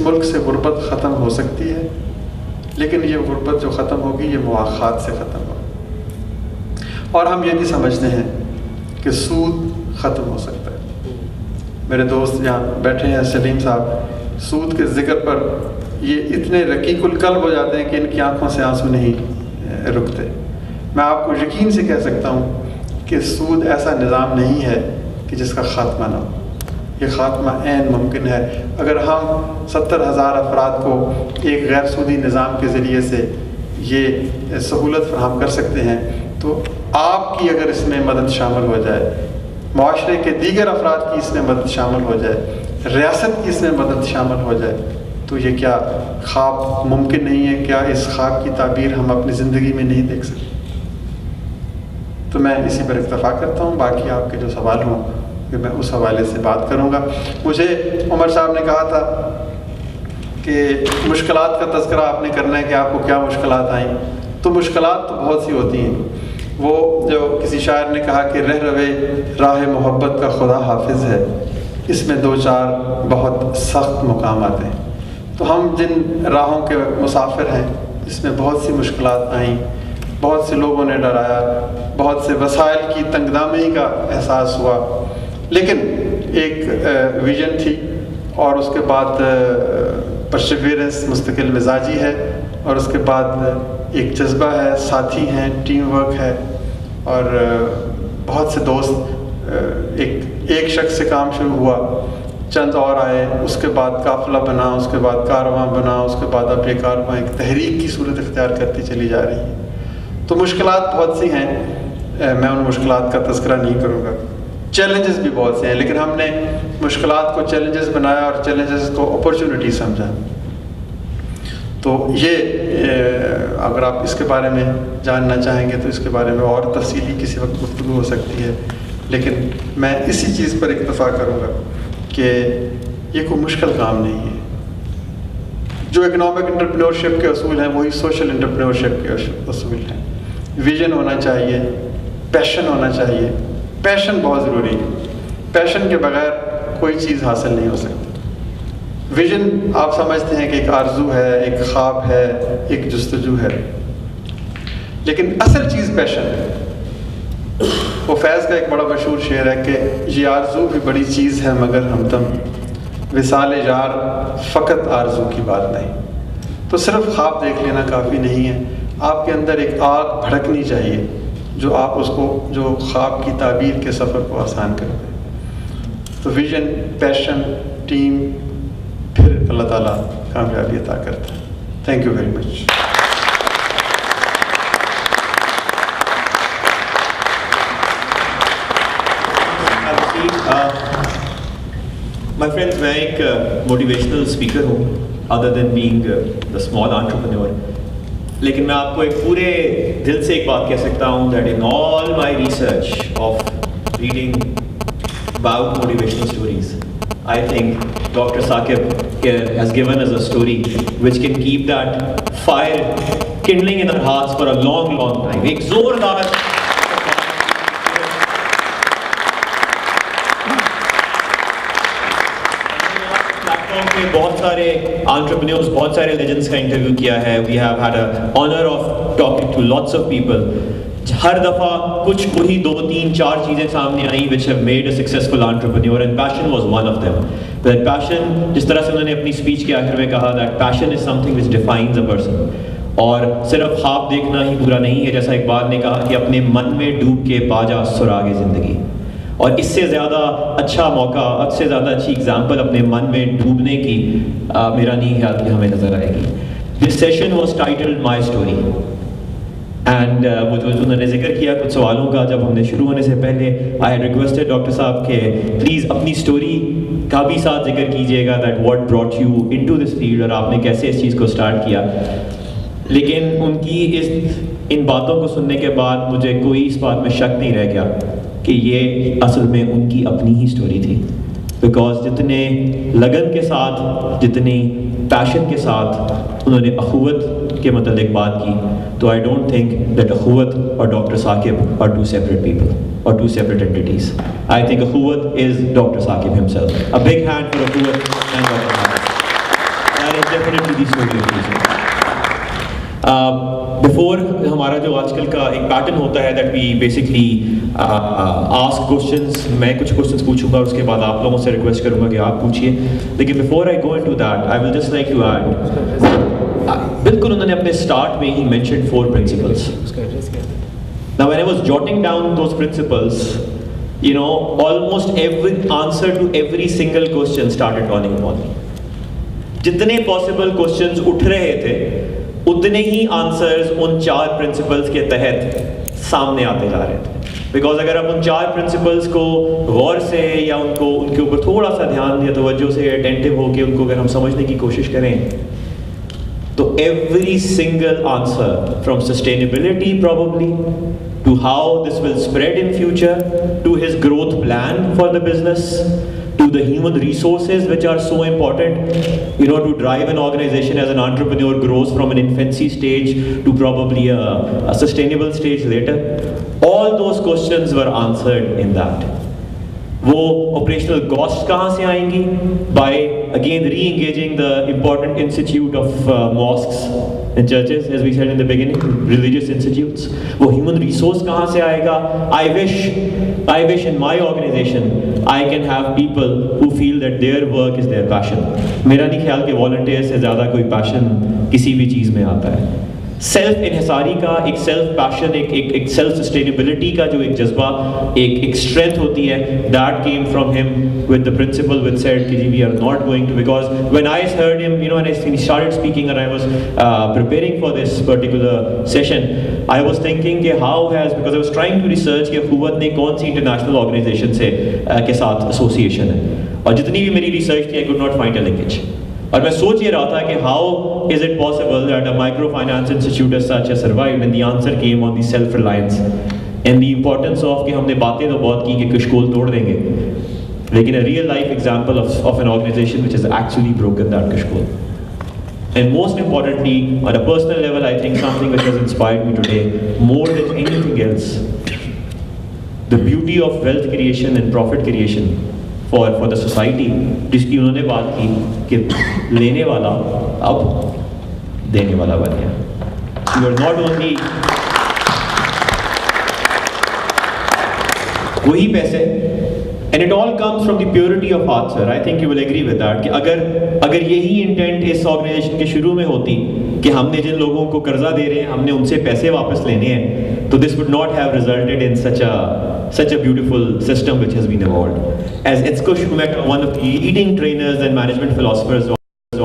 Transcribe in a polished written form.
मुल्क से गुर्बत ख़त्म हो सकती है, लेकिन ये गुर्बत जो ख़त्म होगी ये मुआख़ात से ख़त्म होगी। और हम ये भी समझते हैं कि सूद ख़त्म हो सकता है। मेरे दोस्त यहाँ बैठे हैं सलीम साहब, सूद के ज़िक्र पर ये इतने रकीकुल कल्ब हो जाते हैं कि इनकी आंखों से आंसू नहीं रुकते। मैं आपको यकीन से कह सकता हूँ कि सूद ऐसा निज़ाम नहीं है कि जिसका ख़ात्मा ना हो। ये ख़ात्मा ऐन मुमकिन है अगर हम 70,000 अफराद को एक गैर सूदी निज़ाम के ज़रिए से ये सहूलत फराहम कर सकते हैं। तो आपकी अगर इसमें मदद शामिल हो जाए, माशरे के दीगर अफराद की इसमें मदद शामिल हो जाए, रियासत की इसमें मदद शामिल हो जाए, तो ये क्या ख्वाब मुमकिन नहीं है? क्या इस ख्वाब की ताबीर हम अपनी ज़िंदगी में नहीं देख सकते? तो मैं इसी पर इत्तफ़ा करता हूँ। बाकी आपके जो सवाल हों कि मैं उस हवाले से बात करूँगा। मुझे उमर साहब ने कहा था कि मुश्किलात का तज़किरा आपने करना है कि आपको क्या मुश्किलात आई। तो मुश्किलात तो बहुत सी होती हैं। वो जो किसी शायर ने कहा कि रह रवे राह मोहब्बत का खुदा हाफिज़ है, इसमें दो चार बहुत सख्त मुकामात हैं। तो हम जिन राहों के मुसाफिर हैं, इसमें बहुत सी मुश्किलात आईं, बहुत से लोगों ने डराया, बहुत से वसाइल की तंगदामी का एहसास हुआ, लेकिन एक विजन थी और उसके बाद परसिवियरेंस, मुस्तकिल मिजाजी है, और उसके बाद एक जज्बा है, साथी हैं, टीम वर्क है, और बहुत से दोस्त। एक शख्स से काम शुरू हुआ, चंद और आए, उसके बाद काफ़िला बना, उसके बाद कारवां बना, उसके बाद अब ये कारवां एक तहरीक की सूरत इख्तियार करती चली जा रही है। तो मुश्किलात बहुत सी हैं, मैं उन मुश्किलात का तज़किरा नहीं करूँगा। चैलेंजेस भी बहुत से हैं, लेकिन हमने मुश्किलात को चैलेंजेस बनाया और चैलेंजेस को अपॉर्चुनिटी समझा। तो ये अगर आप इसके बारे में जानना चाहेंगे तो इसके बारे में और तफसीली किसी वक्त गुफ्तगू हो सकती है, लेकिन मैं इसी चीज़ पर इत्तफ़ा करूँगा कि ये कोई मुश्किल काम नहीं है। जो इकनॉमिक एंटरप्रेन्योरशिप के असूल हैं वही सोशल एंटरप्रेन्योरशिप के असूल हैं। विजन होना चाहिए, पैशन होना चाहिए। पैशन बहुत ज़रूरी है, पैशन के बगैर कोई चीज़ हासिल नहीं हो सकती। विजन आप समझते हैं कि एक आरज़ू है, एक ख्वाब है, एक जुस्तजू है, लेकिन असल चीज़ पैशन है। वो फैज़ का एक बड़ा मशहूर शेर है कि ये आरज़ू भी बड़ी चीज़ है मगर हमदम, विसाल यार फ़कत आरज़ू की बात नहीं। तो सिर्फ ख्वाब देख लेना काफ़ी नहीं है, आपके अंदर एक आग भड़कनी चाहिए जो आप उसको, जो ख्वाब की ताबीर के सफ़र को आसान कर दे। तो विजन, पैशन, टीम, फिर अल्लाह ताला कामयाबी अता करता है। Thank you very much. My friends, मैं एक मोटिवेशनल स्पीकर हूँ, other than being the small entrepreneur. लेकिन मैं आपको एक पूरे दिल से एक बात कह सकता हूँ that in all my research of reading about motivational stories, I think Dr. Saqib here has given us a story which can keep that fire kindling in our hearts for a long, long time. एक जोरदार बहुत सारे entrepreneurs, बहुत सारे legends का interview किया है। We have had a honour of talking to lots of people. हर दफ़ा कुछ वही 2, 3, 4 चीज़ें सामने आई which have made a successful entrepreneur, and passion was one of them. That passion, जिस तरह से उन्होंने अपनी स्पीच के आखिर में कहा, that passion is something which defines a person. और सिर्फ ख्वाब देखना ही पूरा नहीं है, जैसा इकबाल ने कहा कि अपने मन में डूब के पा जा सुरागे ज़िंदगी। और इससे ज़्यादा अच्छा मौका, इससे ज़्यादा अच्छी एग्जाम्पल अपने मन में डूबने की मेरा नहीं ख्याल कि हमें नज़र आएगी। This session was titled my story, and वो जो उन्होंने जिक्र किया कुछ सवालों का, जब हमने शुरू होने से पहले आई हैड रिक्वेस्टेड डॉक्टर साहब के प्लीज़ अपनी स्टोरी का भी साथ जिक्र कीजिएगा, that what brought you into this field, और आपने कैसे इस चीज़ को स्टार्ट किया। लेकिन उनकी इन बातों को सुनने के बाद मुझे कोई इस बात में शक नहीं रह गया कि ये असल में उनकी अपनी ही स्टोरी थी। बिकॉज जितने लगन के साथ, जितनी पैशन के साथ उन्होंने अखुवत के मतलब बात की, तो I don't think that Akhuwat और doctor Saqib are two separate people और two separate entities. I think Akhuwat is doctor Saqib himself. A big hand for Akhuwat and doctor Saqib. Thank you so much. Before हमारा जो आजकल का एक पैटर्न होता है that we basically ask questions, मैं कुछ क्वेश्चंस पूछूंगा और उसके बाद आप लोगों से रिक्वेस्ट करूंगा कि आप पूछिए, लेकिन before I go into that I will just like you add, बिल्कुल उन्होंने अपने स्टार्ट में ही mentioned 4 principles. Now when I was jotting down those principles, you know, almost every answer to every single question started dawning upon me. जितने possible questions उठ रहे थे उतने ही आंसर्स उन 4 प्रिंसिपल्स के तहत सामने आते जा रहे थे. बिकॉज अगर आप उन 4 प्रिंसिपल्स को गौर से या उनके ऊपर थोड़ा सा ध्यान या तवज्जो से अटेंटिव होकर उनको अगर हम समझने की कोशिश करें तो every single answer from sustainability probably to how this will spread in future to his growth plan for the business to the human resources which are so important, you know, to drive an organization as an entrepreneur grows from an infancy stage to probably a sustainable stage later. All those questions were answered in that. वो operational costs कहाँ से आएंगी? By again re-engaging the important institute of mosques and churches, as we said in the beginning, religious institutes. वो human resource कहाँ से आएगा? I wish in my organization I can have people who feel that their work is their passion. मेरा नहीं ख्याल कि volunteers से ज़्यादा कोई passion किसी भी चीज़ में आता है. सेल्फ इन्हिसारी का एक सेल्फ पैशन, एक सेल्फ सस्टेनेबिलिटी का जो एक जज्बा, एक स्ट्रेंथ होती है, that came from him with the principle with said कि we are not going to, because when I heard him, you know, when I started speaking and I was preparing for this particular session, I was thinking कि how has, because I was trying to research कि हुकूमत ने कौन सी international organisation से के साथ association है, और जितनी भी मेरी रिसर्च थी I could not find a linkage. और मैं सोच ये रहा था कि how is it possible that a micro finance institute as such has survived, and the answer came on the self reliance and the importance of कि हमने बातें तो बहुत की कि कशकोल तोड़ देंगे, लेकिन a real life example of an organization which has actually broken that kashkol. And most importantly, on a personal level, I think something which has inspired me today more than anything else, the beauty of wealth creation and profit creation for the society, जिसकी उन्होंने बात की कि लेने वाला अब देने वाला बन गया. You are not only वही पैसे, and it all comes from the purity of heart, sir. I think you will agree with that कि अगर यही इंटेंट इस ऑर्गेनाइजेशन के शुरू में होती कि हमने जिन लोगों को कर्जा दे रहे हैं हमने उनसे पैसे वापस लेने हैं, तो this would not have resulted in such a beautiful system which has been evolved. As Etzko Schumacher, one of the leading trainers and management philosophers